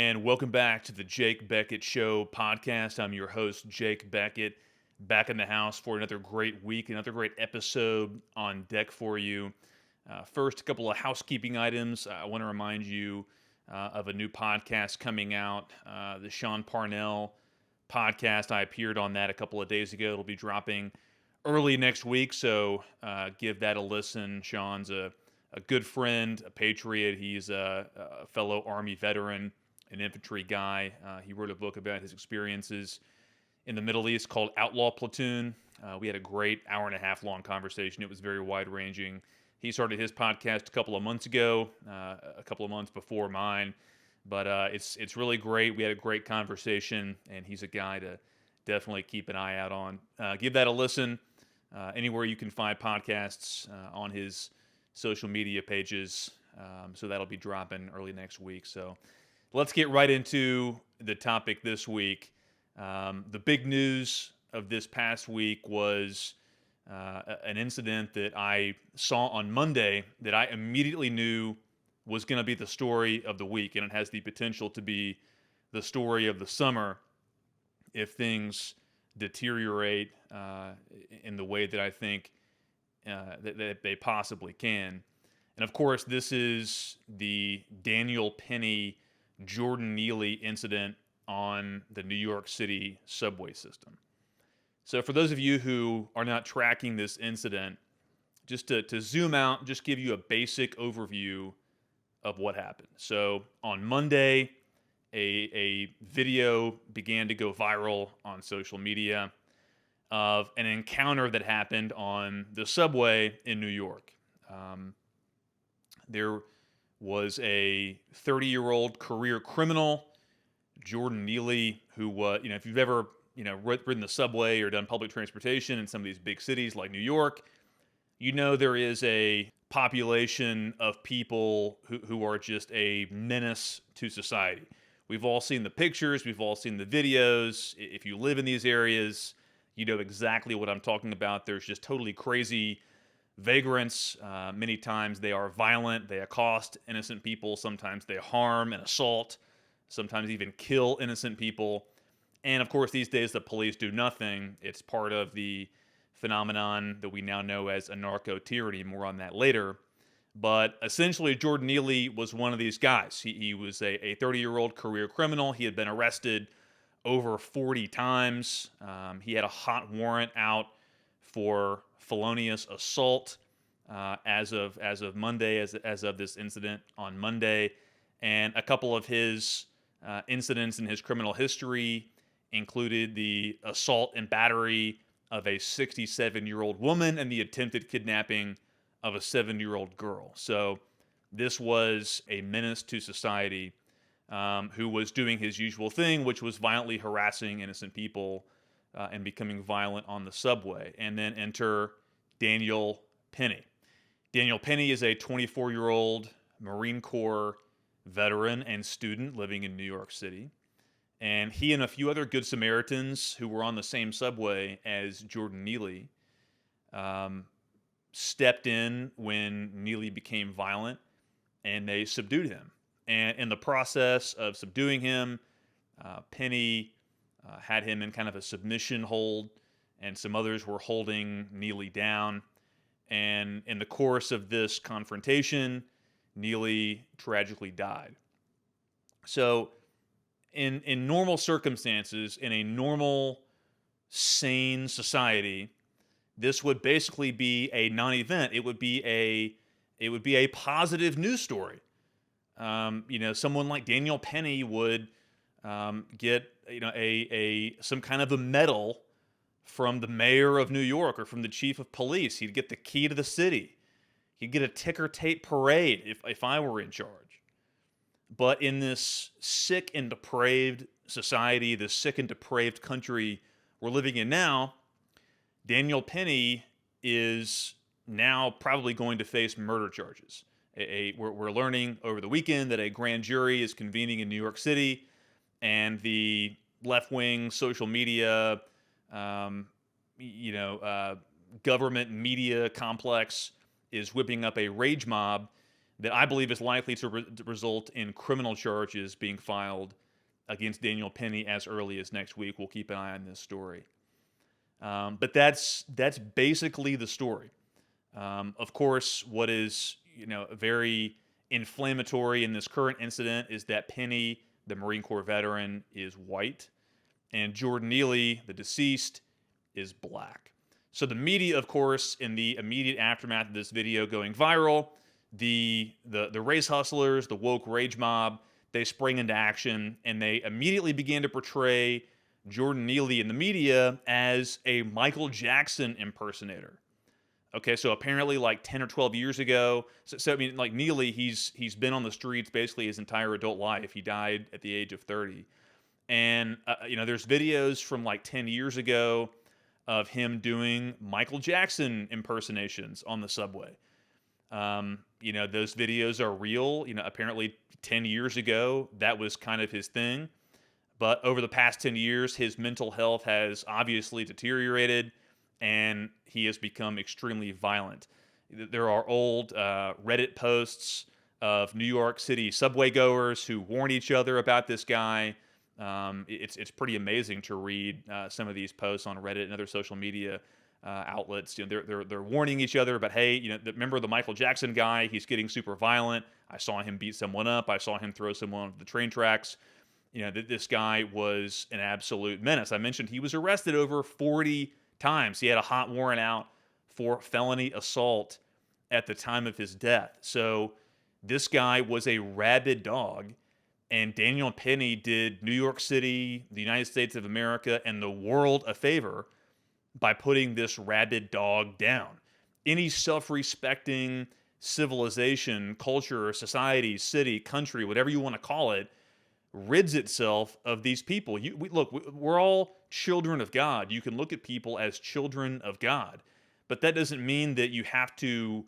and welcome back to the Jake Bequette Show podcast. I'm your host, Jake Bequette, back in the house for another great week, another great episode on deck for you. First, a couple of housekeeping items. I want to remind you of a new podcast coming out, the Sean Parnell podcast. I appeared on that a couple of days ago. It'll be dropping early next week, so give that a listen. Sean's a good friend, a patriot. He's a fellow Army veteran, an infantry guy. He wrote a book about his experiences in the Middle East called Outlaw Platoon. We had a great hour and a half long conversation. It was very wide ranging. He started his podcast a couple of months ago, a couple of months before mine, but it's really great. We had a great conversation, and he's a guy to definitely keep an eye out on. Give that a listen anywhere you can find podcasts on his social media pages. So that'll be dropping early next week. So let's get right into the topic this week. The big news of this past week was an incident that I saw on Monday that I immediately knew was going to be the story of the week, and it has the potential to be the story of the summer if things deteriorate in the way that I think that they possibly can. And of course, this is the Daniel Penny, Jordan Neely incident on the New York City subway system. So for those of you who are not tracking this incident, just to zoom out, just give you a basic overview of what happened. So on Monday, a video began to go viral on social media of an encounter that happened on the subway in New York. There was a 30-year-old career criminal, Jordan Neely, who, if you've ever, ridden the subway or done public transportation in some of these big cities like New York, there is a population of people who are just a menace to society. We've all seen the pictures. We've all seen the videos. If you live in these areas, you know exactly what I'm talking about. There's just totally crazy vagrants. Many times they are violent. They accost innocent people. Sometimes they harm and assault. Sometimes even kill innocent people. And of course, these days the police do nothing. It's part of the phenomenon that we now know as anarcho-tyranny. More on that later. But essentially, Jordan Neely was one of these guys. He was a 30-year-old career criminal. He had been arrested over 40 times. He had a hot warrant out for felonious assault as of Monday, as of this incident on Monday. And a couple of his incidents in his criminal history included the assault and battery of a 67-year-old woman and the attempted kidnapping of a 7-year-old girl. So this was a menace to society, who was doing his usual thing, which was violently harassing innocent people and becoming violent on the subway. And then enter Daniel Penny. Daniel Penny is a 24-year-old Marine Corps veteran and student living in New York City. And he and a few other Good Samaritans who were on the same subway as Jordan Neely stepped in when Neely became violent, and they subdued him. And in the process of subduing him, Penny had him in kind of a submission hold, and some others were holding Neely down. And in the course of this confrontation, Neely tragically died. So in normal circumstances, in a normal, sane society, this would basically be a non-event. It would be a positive news story. Someone like Daniel Penny would get some kind of a medal from the mayor of New York or from the chief of police. He'd get the key to the city. He'd get a ticker tape parade if I were in charge. But in this sick and depraved society, this sick and depraved country we're living in now, Daniel Penny is now probably going to face murder charges. We're learning over the weekend that a grand jury is convening in New York City, and the left-wing social media, government media complex is whipping up a rage mob that I believe is likely to result in criminal charges being filed against Daniel Penny as early as next week. We'll keep an eye on this story. But that's basically the story. Of course, what is very inflammatory in this current incident is that Penny, the Marine Corps veteran, is white, and Jordan Neely, the deceased, is black. So the media, of course, in the immediate aftermath of this video going viral, the race hustlers, the woke rage mob, they spring into action and they immediately began to portray Jordan Neely in the media as a Michael Jackson impersonator. Okay, so apparently like 10 or 12 years ago, so I mean, like Neely, he's been on the streets basically his entire adult life. He died at the age of 30. And, there's videos from like 10 years ago of him doing Michael Jackson impersonations on the subway. Those videos are real. Apparently 10 years ago, that was kind of his thing. But over the past 10 years, his mental health has obviously deteriorated and he has become extremely violent. There are old Reddit posts of New York City subway goers who warn each other about this guy. It's pretty amazing to read some of these posts on Reddit and other social media outlets. They're warning each other about, hey, remember the Michael Jackson guy? He's getting super violent. I saw him beat someone up. I saw him throw someone off the train tracks. This guy was an absolute menace. I mentioned he was arrested over 40 times. He had a hot warrant out for felony assault at the time of his death. So this guy was a rabid dog. And Daniel Penny did New York City, the United States of America, and the world a favor by putting this rabid dog down. Any self-respecting civilization, culture, society, city, country, whatever you want to call it, rids itself of these people. We're all children of God. You can look at people as children of God, but that doesn't mean that you have to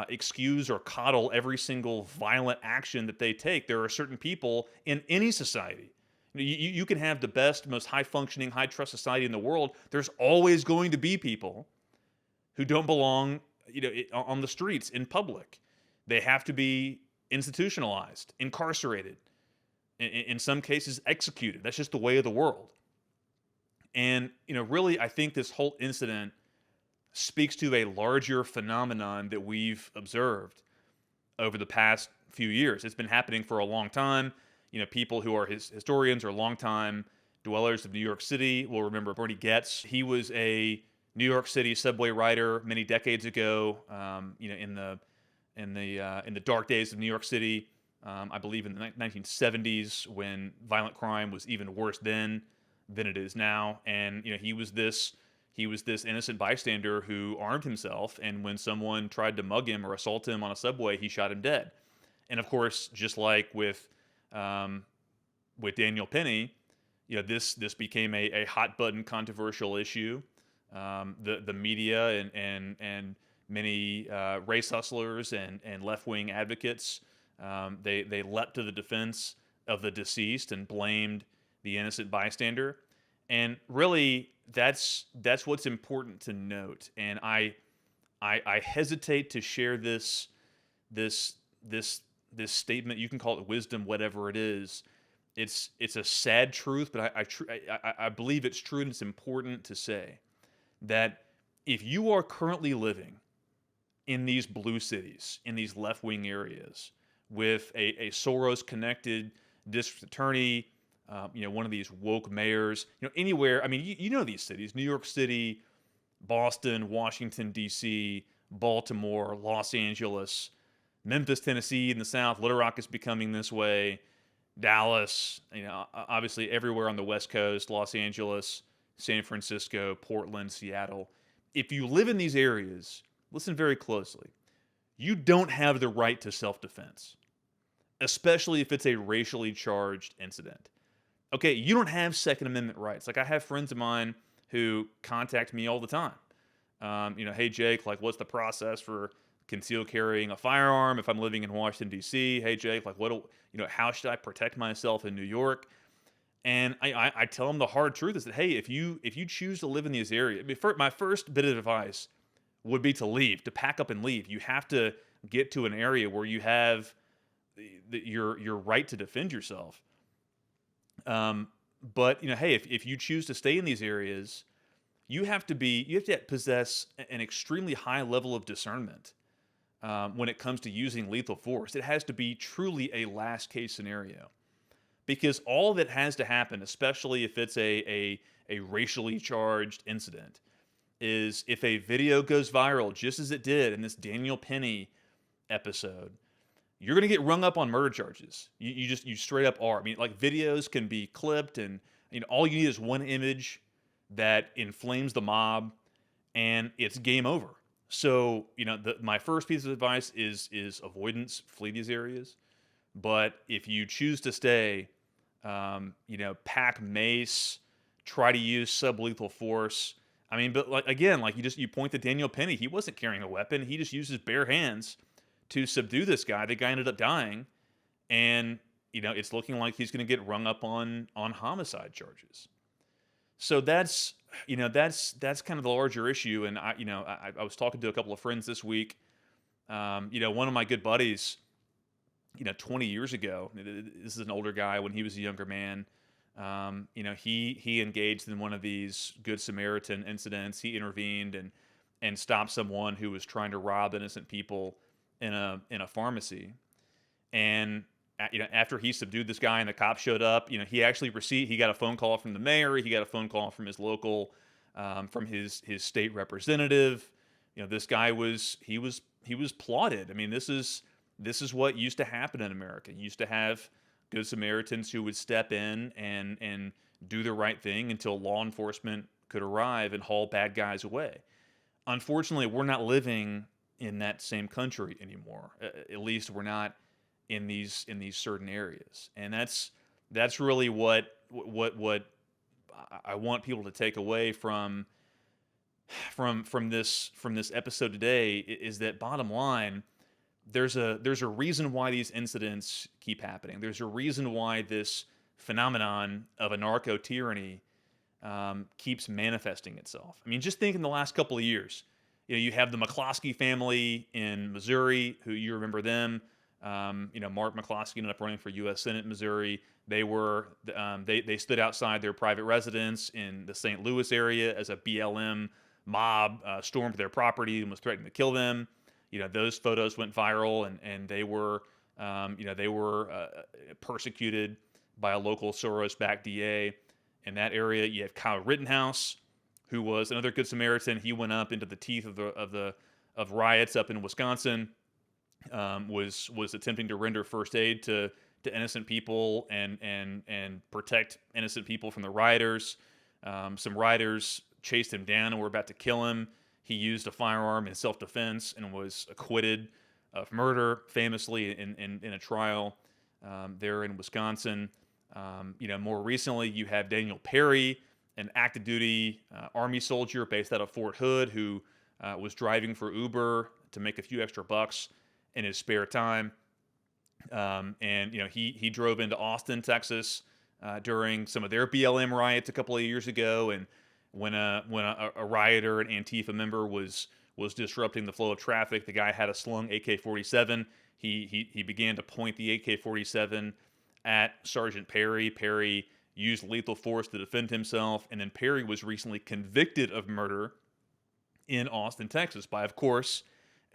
excuse or coddle every single violent action that they take. There are certain people in any society. You can have the best, most high-functioning, high-trust society in the world. There's always going to be people who don't belong, on the streets, in public. They have to be institutionalized, incarcerated, in some cases executed. That's just the way of the world. And, really, I think this whole incident speaks to a larger phenomenon that we've observed over the past few years. It's been happening for a long time. People who are historians or longtime dwellers of New York City will remember Bernie Goetz. He was a New York City subway rider many decades ago. In the dark days of New York City, I believe in the 1970s, when violent crime was even worse then than it is now. And he was this innocent bystander who armed himself, and when someone tried to mug him or assault him on a subway, he shot him dead. And of course, just like with Daniel Penny, this became a hot button controversial issue. The media and many race hustlers and left wing advocates, they leapt to the defense of the deceased and blamed the innocent bystander. And really, that's what's important to note. And I hesitate to share this statement. You can call it wisdom, whatever it is. It's a sad truth, but I believe it's true, and it's important to say that if you are currently living in these blue cities, in these left-wing areas, with a Soros-connected district attorney, one of these woke mayors, anywhere. I mean, these cities: New York City, Boston, Washington, D.C., Baltimore, Los Angeles, Memphis, Tennessee in the South. Little Rock is becoming this way. Dallas, obviously everywhere on the West Coast, Los Angeles, San Francisco, Portland, Seattle. If you live in these areas, listen very closely. You don't have the right to self-defense, especially if it's a racially charged incident. Okay, you don't have Second Amendment rights. Like, I have friends of mine who contact me all the time. Hey, Jake, like, what's the process for concealed carrying a firearm if I'm living in Washington, D.C.? Hey, Jake, like, how should I protect myself in New York? And I tell them the hard truth is that, hey, if you choose to live in these areas, my first bit of advice would be to leave, to pack up and leave. You have to get to an area where you have your right to defend yourself. Um, but hey, if you choose to stay in these areas, you have to possess an extremely high level of discernment when it comes to using lethal force. It has to be truly a last case scenario, because all that has to happen, especially if it's a racially charged incident, is if a video goes viral, just as it did in this Daniel Penny episode, you're going to get rung up on murder charges. You straight up are. I mean, like, videos can be clipped, and all you need is one image that inflames the mob, and it's game over. So my first piece of advice is avoidance. Flee these areas. But if you choose to stay, pack mace, try to use sublethal force. I mean, but like, again, like, you point to Daniel Penny. He wasn't carrying a weapon. He just used his bare hands to subdue this guy. The guy ended up dying, and it's looking like he's going to get rung up on homicide charges. So that's kind of the larger issue. And I was talking to a couple of friends this week. One of my good buddies, 20 years ago, this is an older guy. When he was a younger man, he engaged in one of these Good Samaritan incidents. He intervened and stopped someone who was trying to rob innocent people in a pharmacy. And after he subdued this guy and the cops showed up, he got a phone call from the mayor. He got a phone call from his local, from his state representative. This guy was plotted. I mean, this is what used to happen in America. You used to have Good Samaritans who would step in and do the right thing until law enforcement could arrive and haul bad guys away. Unfortunately, we're not living in that same country anymore. At least we're not in these certain areas, and that's really what I want people to take away from this episode today, is that, bottom line, there's a reason why these incidents keep happening. There's a reason why this phenomenon of anarcho-tyranny keeps manifesting itself. I mean, just think in the last couple of years. You have the McCloskey family in Missouri, who, you remember them. Mark McCloskey ended up running for U.S. Senate in Missouri. They stood outside their private residence in the St. Louis area as a BLM mob stormed their property and was threatening to kill them. Those photos went viral, and they were persecuted by a local Soros-backed DA in that area. You have Kyle Rittenhouse, who was another Good Samaritan. He went up into the teeth of riots up in Wisconsin. Was attempting to render first aid to innocent people and protect innocent people from the rioters. Some rioters chased him down and were about to kill him. He used a firearm in self-defense and was acquitted of murder, famously in a trial there in Wisconsin. More recently, you have Daniel Perry, an active duty Army soldier based out of Fort Hood, who was driving for Uber to make a few extra bucks in his spare time. He drove into Austin, Texas, during some of their BLM riots a couple of years ago, and when a rioter, an Antifa member, was disrupting the flow of traffic, the guy had a slung AK-47. He began to point the AK-47 at Sergeant Perry. Perry used lethal force to defend himself, and then Perry was recently convicted of murder in Austin, Texas, by, of course,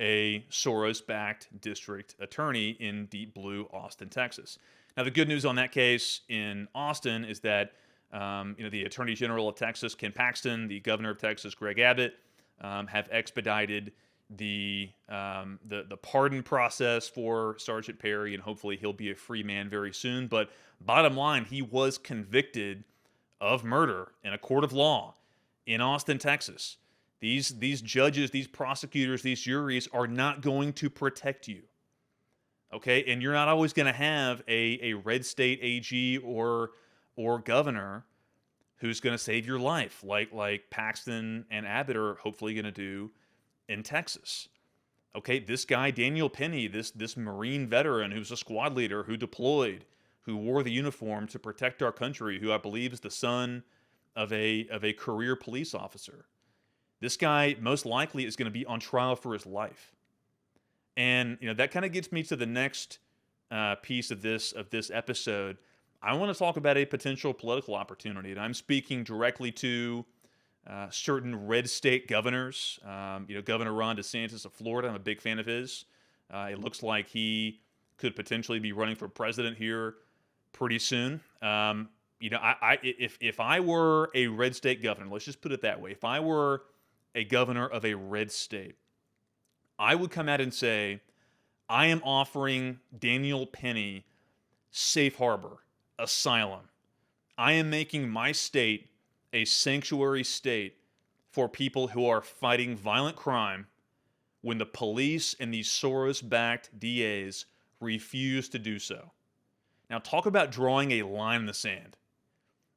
a Soros-backed district attorney in deep blue Austin, Texas. Now, the good news on that case in Austin is that the Attorney General of Texas, Ken Paxton, the Governor of Texas, Greg Abbott, have expedited the pardon process for Sergeant Perry, and hopefully he'll be a free man very soon. But bottom line, he was convicted of murder in a court of law in Austin, Texas. These judges, these prosecutors, these juries are not going to protect you. Okay? And you're not always going to have a red state AG or governor who's going to save your life, like Paxton and Abbott are hopefully going to do in Texas. Okay, this guy, Daniel Penny, this Marine veteran who's a squad leader, who deployed, who wore the uniform to protect our country, who I believe is the son of a career police officer. This guy most likely is going to be on trial for his life. And that kind of gets me to the next piece of this episode. I want to talk about a potential political opportunity, and I'm speaking directly to certain red state governors. Governor Ron DeSantis of Florida, I'm a big fan of his. It looks like he could potentially be running for president here pretty soon. If I were a red state governor, let's just put it that way. If I were a governor of a red state, I would come out and say, I am offering Daniel Penny safe harbor, asylum. I am making my state a sanctuary state for people who are fighting violent crime when the police and these Soros-backed DAs refuse to do so. Now, talk about drawing a line in the sand.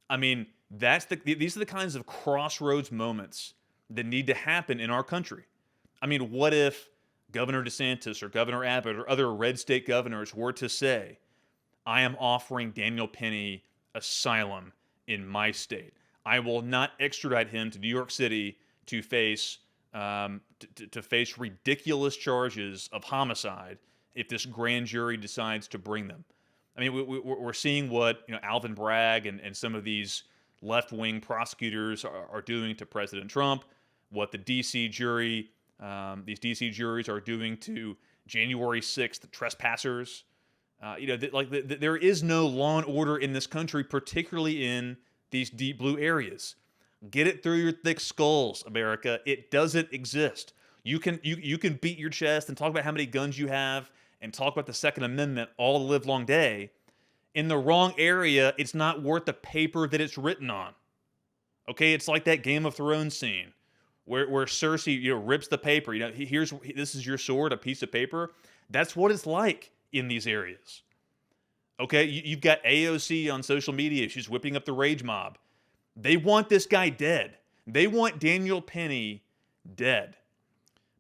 I mean, these are the kinds of crossroads moments that need to happen in our country. I mean, what if Governor DeSantis or Governor Abbott or other red state governors were to say, I am offering Daniel Penny asylum in my state. I will not extradite him to New York City to face face ridiculous charges of homicide if this grand jury decides to bring them. I mean, we're seeing what Alvin Bragg and some of these left-wing prosecutors are doing to President Trump, what the D.C. jury, these D.C. juries are doing to January 6th trespassers. There is no law and order in this country, particularly in these deep blue areas. Get it through your thick skulls, America. It doesn't exist. You can beat your chest and talk about how many guns you have and talk about the Second Amendment all the live long day. In the wrong area, it's not worth the paper that it's written on. Okay, it's like that Game of Thrones scene where Cersei rips the paper. This is your sword, a piece of paper. That's what it's like in these areas. Okay, you've got AOC on social media. She's whipping up the rage mob. They want this guy dead. They want Daniel Penny dead.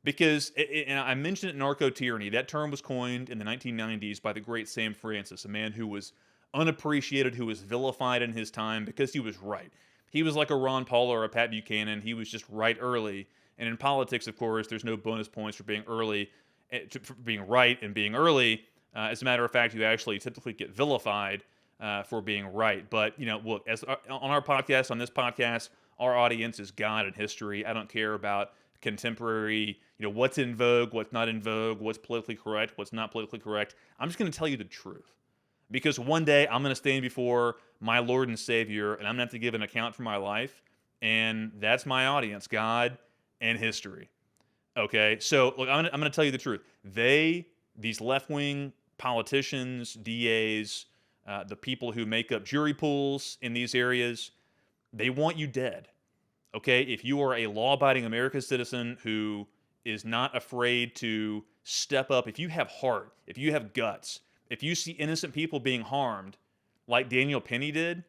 Because, and I mentioned it, anarcho-tyranny. That term was coined in the 1990s by the great Sam Francis, a man who was unappreciated, who was vilified in his time because he was right. He was like a Ron Paul or a Pat Buchanan. He was just right early. And in politics, of course, there's no bonus points for being early, for being right and being early. As a matter of fact, you actually typically get vilified for being right. But, look, on our podcast, on this podcast, our audience is God and history. I don't care about contemporary, what's in vogue, what's not in vogue, what's politically correct, what's not politically correct. I'm just going to tell you the truth. Because one day I'm going to stand before my Lord and Savior, and I'm going to have to give an account for my life. And that's my audience, God and history. Okay? So, look, I'm going to tell you the truth. These left-wing politicians, DAs, the people who make up jury pools in these areas, they want you dead. Okay, if you are a law-abiding American citizen who is not afraid to step up, if you have heart, if you have guts, if you see innocent people being harmed like Daniel Penny did,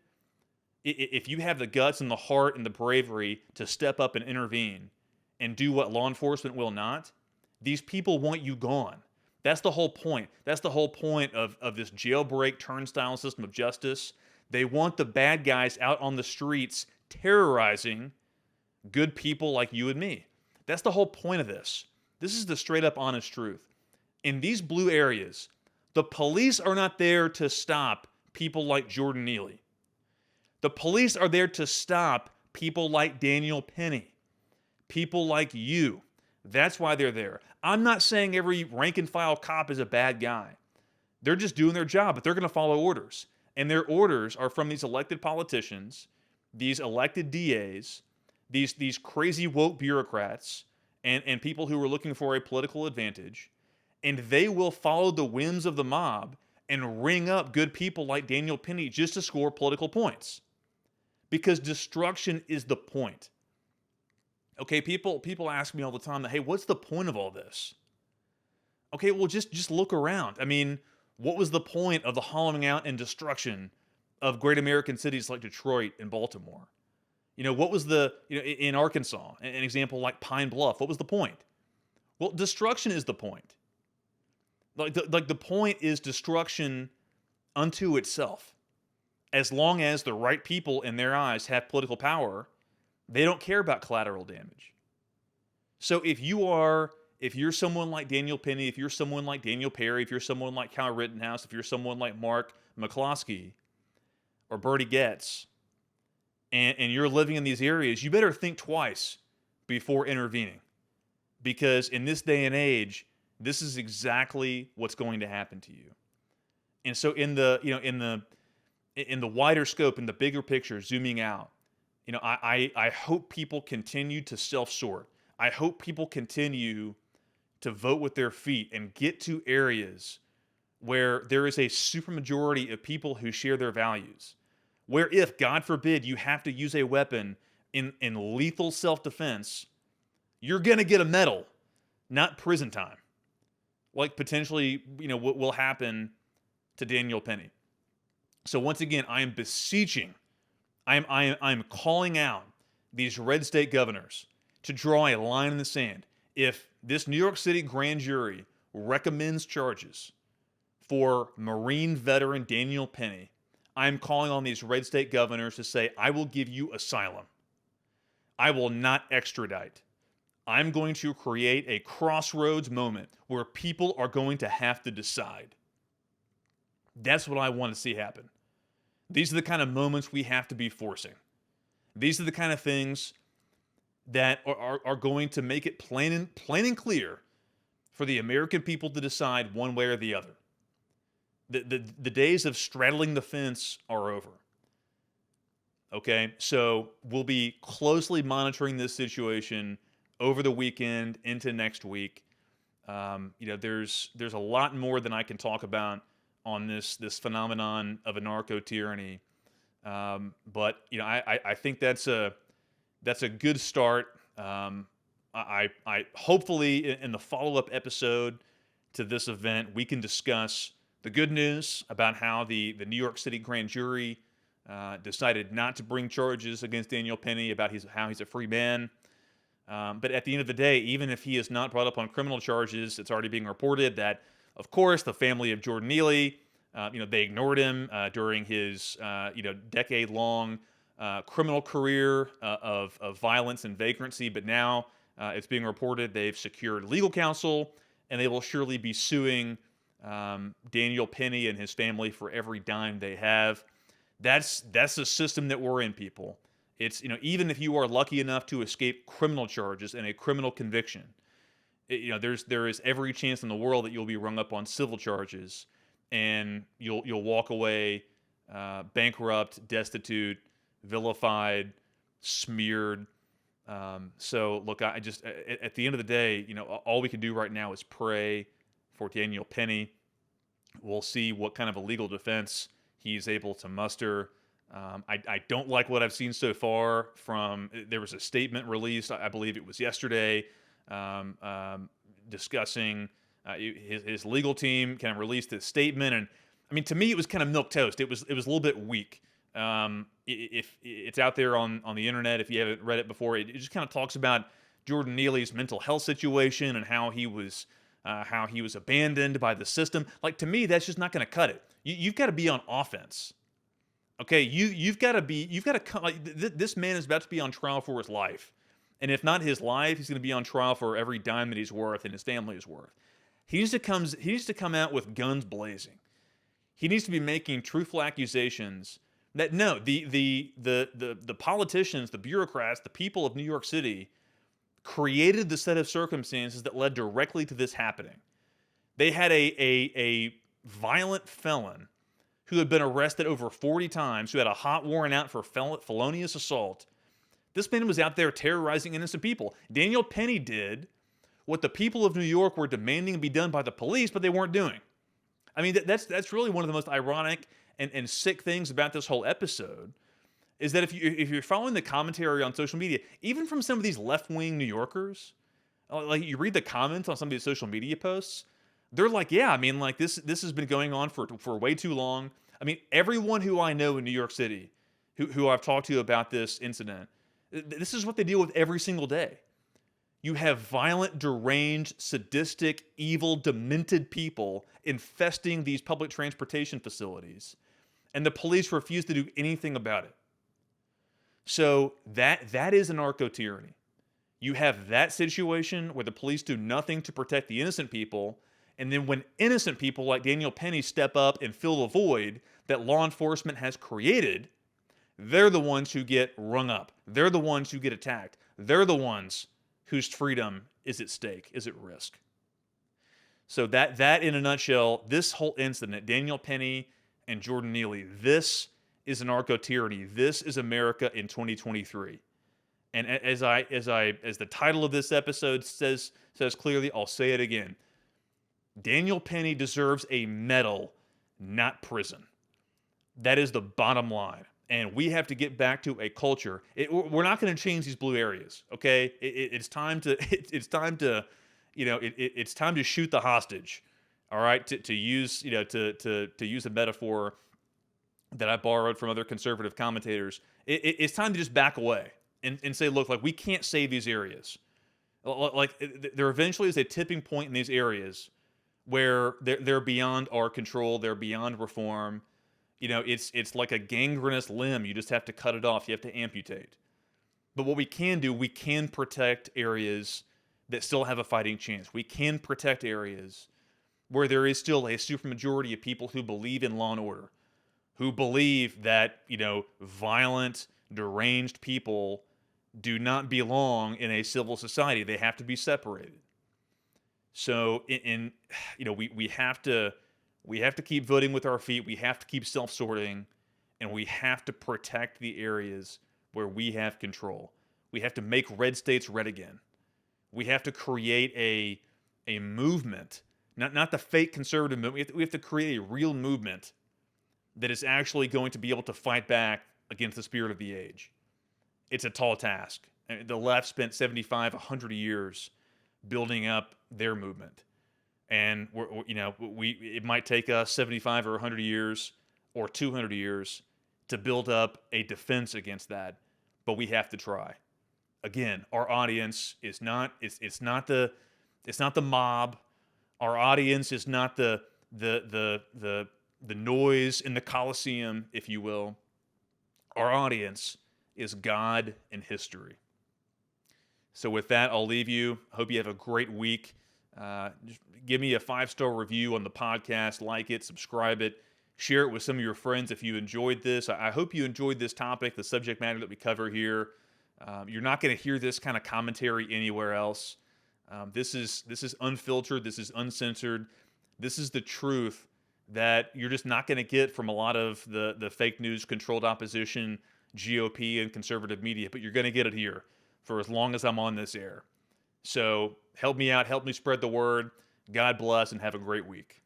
if you have the guts and the heart and the bravery to step up and intervene and do what law enforcement will not, these people want you gone. That's the whole point. That's the whole point of this jailbreak turnstile system of justice. They want the bad guys out on the streets terrorizing good people like you and me. That's the whole point of this. This is the straight up honest truth. In these blue areas, the police are not there to stop people like Jordan Neely. The police are there to stop people like Daniel Penny, people like you. That's why they're there. I'm not saying every rank and file cop is a bad guy. They're just doing their job, but they're going to follow orders. And their orders are from these elected politicians, these elected DAs, these crazy woke bureaucrats, and people who are looking for a political advantage. And they will follow the whims of the mob and ring up good people like Daniel Penny just to score political points. Because destruction is the point. Okay, people ask me all the time, hey, what's the point of all this? Okay, well, just look around. I mean, what was the point of the hollowing out and destruction of great American cities like Detroit and Baltimore? What was in Arkansas, an example like Pine Bluff, what was the point? Well, destruction is the point. Like the point is destruction unto itself. As long as the right people in their eyes have political power, they don't care about collateral damage. So if you are if you're someone like Daniel Penny, if you're someone like Daniel Perry, if you're someone like Kyle Rittenhouse, if you're someone like Mark McCloskey or Bertie Getz, and you're living in these areas, you better think twice before intervening. Because in this day and age, this is exactly what's going to happen to you. And so in the wider scope, in the bigger picture, zooming out, I hope people continue to self-sort. I hope people continue to vote with their feet and get to areas where there is a supermajority of people who share their values. Where if, God forbid, you have to use a weapon in lethal self-defense, you're going to get a medal, not prison time. Like potentially, what will happen to Daniel Penny. So once again, I am beseeching, I'm calling out these red state governors to draw a line in the sand. If this New York City grand jury recommends charges for Marine veteran Daniel Penny, I'm calling on these red state governors to say, I will give you asylum. I will not extradite. I'm going to create a crossroads moment where people are going to have to decide. That's what I want to see happen. These are the kind of moments we have to be forcing. These are the kind of things that are going to make it plain and clear for the American people to decide one way or the other. The days of straddling the fence are over. Okay, so we'll be closely monitoring this situation over the weekend into next week. There's a lot more than I can talk about on this phenomenon of anarcho-tyranny. But I think that's a good start. I hopefully in the follow-up episode to this event, we can discuss the good news about how the New York City grand jury decided not to bring charges against Daniel Penny, about how he's a free man. But at the end of the day, even if he is not brought up on criminal charges, it's already being reported that, of course, the family of Jordan Neely, they ignored him during his, decade-long criminal career of violence and vagrancy. But now it's being reported they've secured legal counsel, and they will surely be suing Daniel Penny and his family for every dime they have. That's the system that we're in, people. It's, even if you are lucky enough to escape criminal charges and a criminal conviction, there is every chance in the world that you'll be rung up on civil charges, and you'll walk away bankrupt, destitute, vilified, smeared. So look, I just at the end of the day, all we can do right now is pray for Daniel Penny. We'll see what kind of a legal defense he's able to muster. I don't like what I've seen so far from. There was a statement released, I believe it was yesterday, discussing his legal team kind of released this statement, and I mean, to me, it was kind of milquetoast. It was a little bit weak. If it's out there on the internet, if you haven't read it before, it just kind of talks about Jordan Neely's mental health situation and how he was abandoned by the system. Like, to me, that's just not going to cut it. You've got to be on offense. Okay, you've got to come. Like, this man is about to be on trial for his life, and if not his life, he's going to be on trial for every dime that he's worth and his family is worth. He needs to come out with guns blazing. He needs to be making truthful accusations that no, the politicians, the bureaucrats, the people of New York City created the set of circumstances that led directly to this happening. They had a violent felon who had been arrested over 40 times, who had a hot warrant out for felonious assault. This man was out there terrorizing innocent people. Daniel Penny did what the people of New York were demanding be done by the police, but they weren't doing. I mean, that's really one of the most ironic and sick things about this whole episode, is that if you're following the commentary on social media, even from some of these left-wing New Yorkers, like, you read the comments on some of these social media posts, they're like, yeah, I mean, like, this has been going on for way too long. I mean, everyone who I know in New York City, who I've talked to about this incident, this is what they deal with every single day. You have violent, deranged, sadistic, evil, demented people infesting these public transportation facilities, and the police refuse to do anything about it. So that is anarcho-tyranny. You have that situation where the police do nothing to protect the innocent people, and then when innocent people like Daniel Penny step up and fill the void that law enforcement has created, they're the ones who get rung up. They're the ones who get attacked. They're the ones whose freedom is at stake, is at risk. So that in a nutshell, this whole incident, Daniel Penny and Jordan Neely, this is anarcho-tyranny. This is America in 2023. And as the title of this episode says clearly, I'll say it again. Daniel Penny deserves a medal, not prison. That is the bottom line. And we have to get back to a culture. We're not going to change these blue areas, okay? It's time to it's time to it's time to shoot the hostage. All right, to use to use a metaphor that I borrowed from other conservative commentators. It's time to just back away and say, look, like we can't save these areas. Like there eventually is a tipping point in these areas where they're beyond our control. They're beyond reform. It's like a gangrenous limb. You just have to cut it off. You have to amputate. But what we can do, we can protect areas that still have a fighting chance. We can protect areas where there is still a supermajority of people who believe in law and order, who believe that, violent, deranged people do not belong in a civil society. They have to be separated. So we have to keep voting with our feet. We have to keep self-sorting, and we have to protect the areas where we have control. We have to make red states red again. We have to create a movement, not the fake conservative movement. We have to create a real movement that is actually going to be able to fight back against the spirit of the age. It's a tall task. The left spent 75, 100 years building up their movement. And it might take us 75 or 100 years or 200 years to build up a defense against that, but we have to try. Again, our audience is not it's not the mob. Our audience is not the noise in the Colosseum, if you will. Our audience is God and history. So with that, I'll leave you. I hope you have a great week. Just give me a 5-star review on the podcast, like it, subscribe it, share it with some of your friends if you enjoyed this. I hope you enjoyed this topic, the subject matter that we cover here. You're not going to hear this kind of commentary anywhere else. This is unfiltered. This is uncensored. This is the truth that you're just not going to get from a lot of the fake news, controlled opposition, GOP, and conservative media. But you're going to get it here for as long as I'm on this air. So help me out. Help me spread the word. God bless, and have a great week.